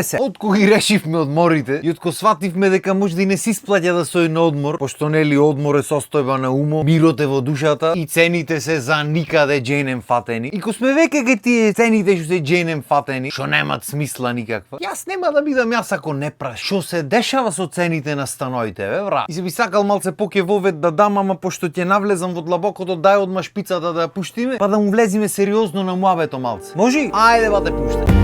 Се, откога ги решивме одморите и откога свативме дека може да и не си сплаќа да се на одмор, пошто нели одмор е состојба на умо, мирот е во душата и цените се за никаде джејнем фатени. И ко сме веќе ке тие цените што се джејнем фатени, што немат смисла никаква. Јас нема да бидам јас ако не праш. Што се дешава со цените на становите, бе, И се би сакал малце поке вовет да дам, ама пошто ќе навлезам во длабокото, дај одма шпицата да ја пуштиме, па да му влезиме сериозно на муабето малце. Може? Ајде ба те пуштам.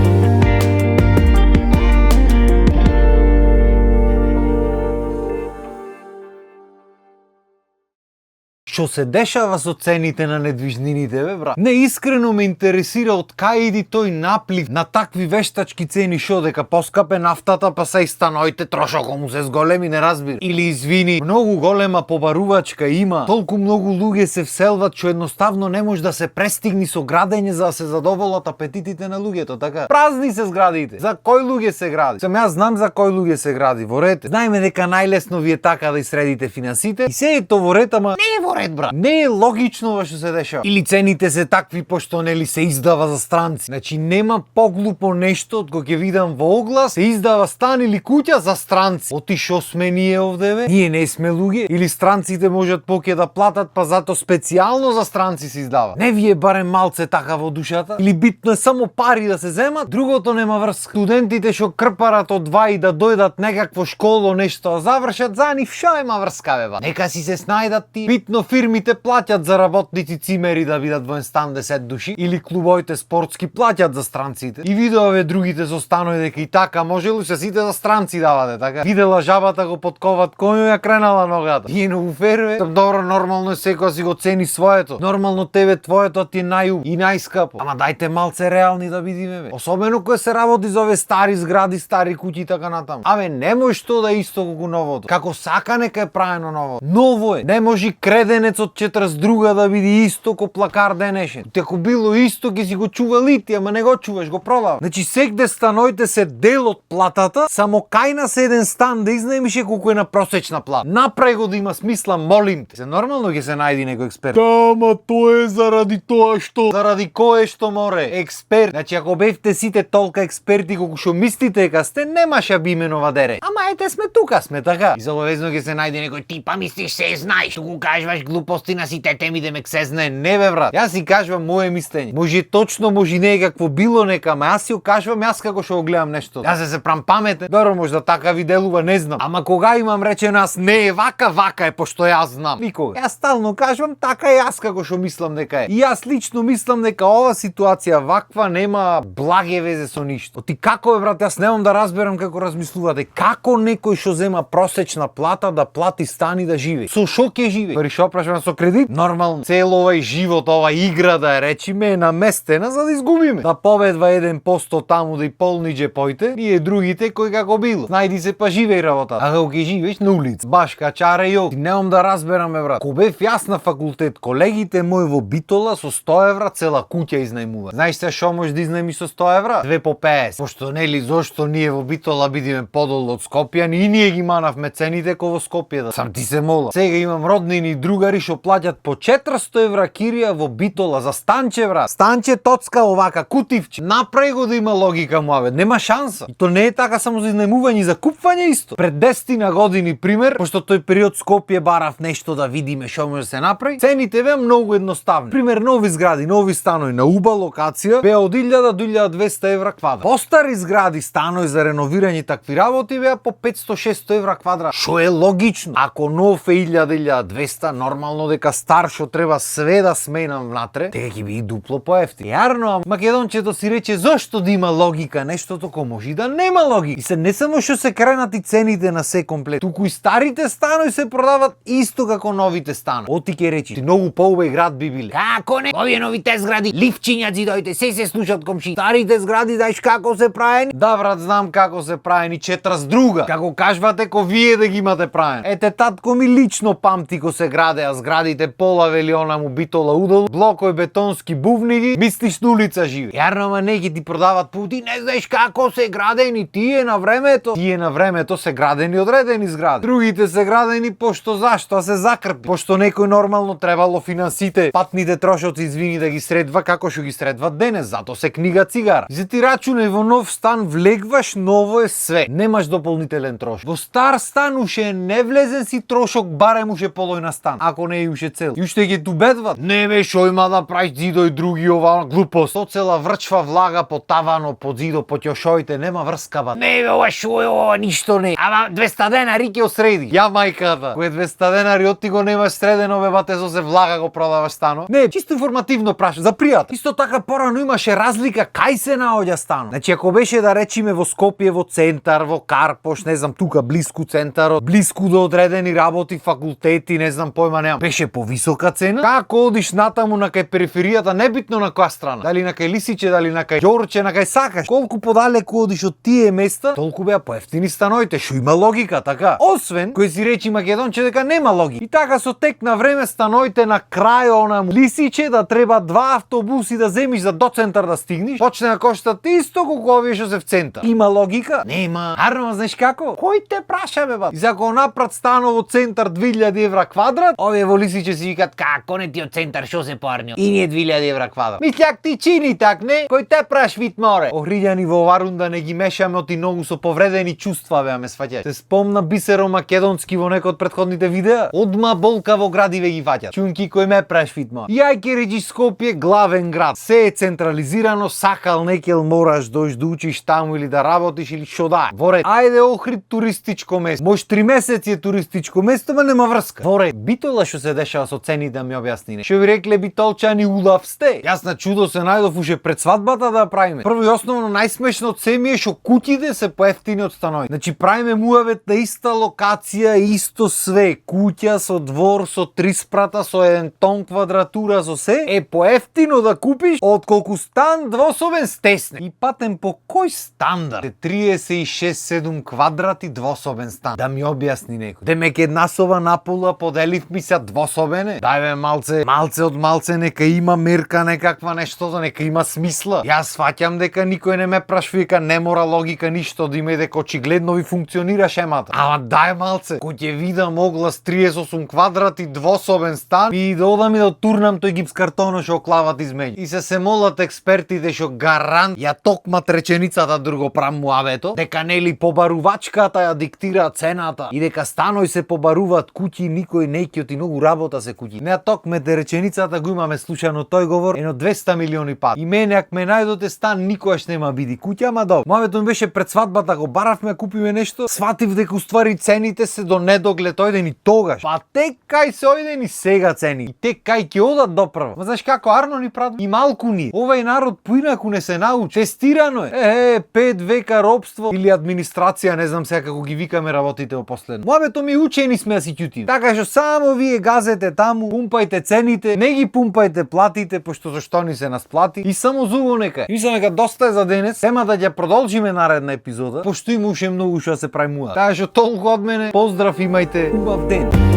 Што се дешава со цените на недвижнините, бе, брат? Неискрено ме интересира од кај иди тој наплив на такви вештачки цени, шо дека поскапе нафтата, па се и становите трошокот му се зголеми, не разбира. Или извини, многу голема побарувачка има, толку многу луѓе се вселват, што едноставно не може да се престигни со градење за да се задоволат апетитите на луѓето, така? Празни се зградите. За кој луѓе се гради? Сам јас знам за кој луѓе се гради, во ред. Знаеме дека најлесно ви е така да исредите финансите и се е то во ред, ама не е во ред, брат. Не е логично ова што се дешава. Или цените се такви пошто нели се издава за странци. Значи нема поглупо нешто од кога ќе видам во оглас се издава стан или куќа за странци. Оти шо сме ние овде, бе? Ние не сме луѓе или странците можат поќе да платат, па зато специјално за странци се издава. Не ви е барем малце така во душата? Или битно е само пари да се земат? Другото нема врска. Студентите што крпарат од два и да дојдат некакво школо нешто завршат, за нив шо ема врска, бе, ба? Нека си се снајдат ти. Битно фирмите плаќат за работници цимери да бидат во стан 10 души или клубовите спортски плаќат за странците. И видове другите со станови дека и така можелу се сите за странци давате, така. Видела жабата го подковат коњу ја кренала ногата. И многу ферве. Добро, нормално е секој си го цени своето. Нормално тебе твоето ти е најубаво и најскапо. Ама дајте малце реални да бидиме, бе. Особено кога се работи за овие стари згради, стари куќи и така натаму. Абе не може тоа да е исто како новото. Како сака нека е правено ново. Ново е. Не може креденец од 42 да биде исто ко плакар денешен. Ако било исто, ќе си го чува лити, ама не го чуваш, го продава. Значи сегде становите се дел од платата, само кај нас еден стан да изнаемише колку е на просечна плата. Направи го да има смисла, молим те. Се нормално ќе се најди некој експерт. Ама тоа е заради тоа што. Заради кое што море? Експерт. Значи ако бевте сите толка експерти колку што мислите дека сте, немаше би именува дере. Ама ете сме тука, сме така. И заловезно ќе се најде некој типа мислиш се знаеш, го кажуваш глупости на сите теми да ме се знае. Не бе, брат. Јас си кажувам мое мислење. Може точно, може не е какво било нека, ама јас си го кажувам јас како што го гледам нешто. Јас се прам паметен. Добро, може да така ви делува, не знам. Ама кога имам речено јас не е вака, вака е пошто јас знам. Никога. Јас стално кажувам така е јас како што мислам дека е. И јас лично мислам дека ова ситуација ваква нема благе везе со ништо. Ти како е, брат, јас немам да разберам како размислувате. Како некој што зема просечна плата да плати стани да живее? Со шо ќе живее? Пари шо прашувам со кредит? Нормално. Цел овај живот, ова игра да речиме е наместена за да изгубиме. Да победва 1% таму да и полни джепоите, ние другите кои како било. Најди се па живеј работа. А како ќе живееш на улица, баш качаре јо. Ти немам да разбераме, брат. Ко бев јас на факултет, колегите мои во Битола со 100 евра цела куќа изнајмува. Знаеш се шо може да изнајми со 100 евра? 2 по 50. Пошто нели зошто ние во Битола бидиме подолу од Скопје, и ние ги манавме цените ко во Скопје. Да сам ти се мола. Сега имам роднини и другари што плаќат по 400 евра кирија во Битола за станче, брат. Станче тоцка овака кутивче. Направи го да има логика, муаве. Нема шанса. И то не е така само за изнајмување и за купување исто. Пред 10 години пример, пошто тој период Скопје барав нешто да видиме што може да се направи, цените беа многу едноставни. Пример, нови згради, нови станови на уба локација беа од 1000 до 1200 евра квадрат. Постари згради, станови за реновирање и такви работи беа по 500-600 евра квадрат. Што е логично. Ако нов е 1000-1200, нормално дека стар што треба све да сменам внатре, дека ќе биде дупло поевтин. Јарно, македончето си рече зошто да има логика нештото ко може и да нема логика. И се не само што се кренати цените на се комплет, туку и старите станови се продават исто како новите станови. Оти ќе речи, ти многу поубави град би биле. Како не? Овие новите згради, ливчињаци дојде, се слушат комши. Старите згради, знаеш како се правени? Да, брат, знам како се правени, 42. Како кажвате ко вие да ги имате правени. Ете, татко ми лично памти ко се граде градеа зградите, пола вели она му битола удол, блокој бетонски бувниги, мислиш на улица живе. Јарно, ама не ги ти продават пути, не знаеш како се градени тие на времето. Тие на времето се градени одредени згради. Другите се градени пошто зашто, а се закрпи. Пошто некој нормално требало финансите, патните трошоци, извини, да ги средва како што ги средват денес, зато се книга цигара. И за ти рачунај во нов стан влегваш, ново е све. Немаш дополнителен трошок. Во стар стан уште не влезен си трошок, барем уште полој на стан, ако не е уште цел. И уште ги тубедват. Не бе, шо има да правиш зидо и други ова глупост. Соцела врчва влага по тавано, по зидо, по ќошоите, нема врска ба. Не бе, ова шо е ова, ништо не. Ама 200 денари ќе осреди. Ја мајката. Кој 200 денари отти го немаш средено, бе бате, со се влага го продаваш стано. Не, чисто информативно прашам, за пријател. Исто така порано имаше разлика кај се наоѓа стано. Значи ако беше да речиме во Скопје, во центар, во Карпош, не знам, тука блиску центарот, блиску до одредени работи, факултети, не знам, појма немам, беше повисока цена. Како одиш натаму на кај периферијата, небитно на која страна, дали на кај Лисиче, дали на кај Ѓорче, на кај сакаш, колку подалеку одиш од тие места, толку беа поевтини станоите, што има логика, така. Освен кој си речи Македонче дека нема логика. И така со тек на време станоите на крај онаму Лисиче да треба 2 автобуси да земиш за до центар да стигнеш, почне да коштат исто колку овие што се в центар. Има логика? Нема. Арно, знаеш како? Кој те праша, бе, бат? И за ако напрат стано во центар 2000 евра квадрат, овие во Лисиче си викат, како не ти од центар, шо се парни? И ние 2000 евра квадрат. Мислјак ти чини так, не? Кој те праш, вид море? Охриѓани во ова рунда не ги мешаме оти многу со повредени чувства, бе, ме сваќај. Се спомна Бисеро Македонски во некој од претходните видеа? Одма болка во градиве ги ваќат. Чунки кој ме праш, вид море. Јај ке речиш Скопје главен град. Се е централизирано, сакал некел мораш дојш да учиш таму или да работиш или што да е. Во ред, ајде Охрид туристичко место. Може 3 месеци е туристичко место, ма нема врска. Во ред, битола што се дешава со цени да ми објасни не. Што ви рекле битолчани удав сте. Јас на чудо се најдов уште пред свадбата да правиме. Прво и основно најсмешно од се ми е што куќите се поевтини од станови. Значи правиме муавет на иста локација, исто све, куќа со двор, со 3 спрата, со 1 тон квадратура, со се е поевтино да купиш отколку стан двособен стесне. И патем по кој стандард? 36-7 квадрати двособен стан. Да ми објасни некој. Демек една соба напола поделив ми се двособене. Дај бе малце од малце нека има мерка некаква нешто, да нека има смисла. Јас сваќам дека никој не ме прашува, дека не мора логика ништо да има, дека очигледно ви функционира шемата. Ама дај малце, кој ќе видам оглас 38 квадрати двособен стан и да одам и да турнам тој гипс картоно што клават измеѓу. И се молат експертите што гарант ја токмат реченицата друго прам муавето, дека нели побарувачката ја диктира цената и дека станој се побаруваат куќи, никој неќе оти многу работа се куќи. Не токмете реченицата го имаме слушано тој говор едно 200 милиони пат. И мене ако ме најдоте стан никогаш нема биди куќа, ама добро. Муавето ми беше пред свадбата, го баравме, купиме нешто, сватив дека уствари цените се до недоглед ојден и тогаш. Па тек кај се ојден и сега цени. И тек кај ќе одат допрва. Ма знаеш како Арно ни прави? И малку ни. Овај народ поинаку не се научи. Тестирано е. 5 века робство или администрација, не знам сега како ги викаме работите во последно. Муавето ми учени сме да си ќутиме. Така што само вие газете таму, пумпајте цените, не ги пумпајте платите, пошто зашто ни се насплати и само зубо нека. Мислам дека доста е за денес. Тема да ја продолжиме наредна епизода, пошто има уште многу што да се прави муа. Така што толку од мене, поздрав, имајте убав ден.